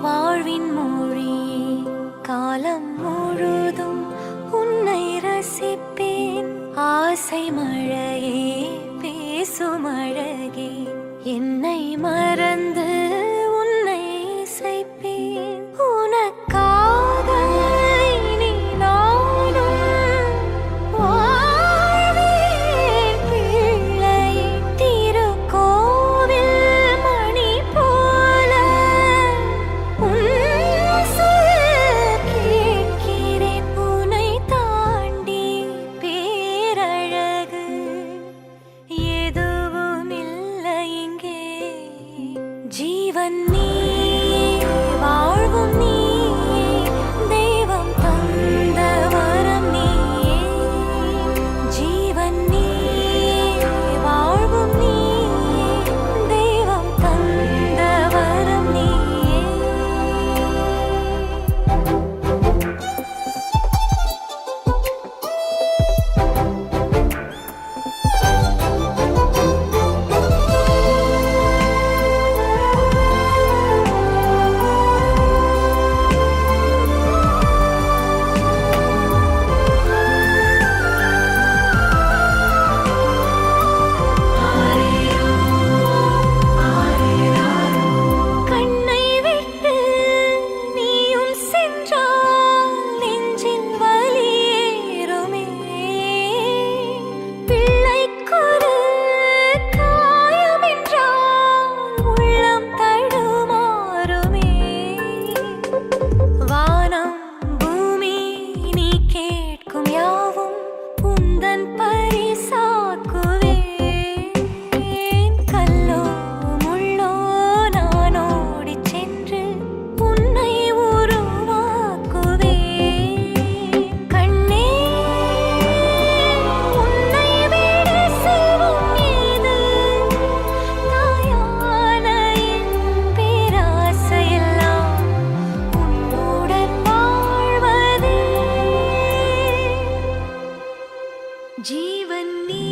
வாழ்வின் மொழியே காலம் முழுதும் உன்னை ரசிப்பேன். ஆசை மழையே பேசும் அழகே என்னை மறந்து உன்னை இசைப்பேன். உனக்காக இனி நானும் வாழ்வேன் பிள்ளையே. திருக்கோவில் மணி போல உன் சொல் கேட்கிறேன். உன்னை தாண்டி பேரழகு எதுவும் இல்லை இங்கே. ஜீவன் நீயே வாழ்வும் நீயே தெய்வம் தந்த வரம் நீயே. ஜீவன் நீயே வாழ்வும் நீயே தெய்வம் தந்த வரம் நீயே. கண்ணை விட்டு நீயும் சென்றால் நெஞ்சில் வலியேறுமே. பிள்ளைக்கொரு காயம் என்றால் உள்ளம் தடுமாறுமே. வானம் பூமி நீ கேட்கும் யாவும் உந்தன் பரிசாக்குவேன். கல்லோ முள்ளோ நான் ஓடிச் சென்று உன்னை உருவாக்குவேன். கண்ணே உன்னை விட செல்வம் ஏது? தாயான என் பேராசையெல்லாம் உன்னுடன் வாழ்வதே. ஜீவன் நீ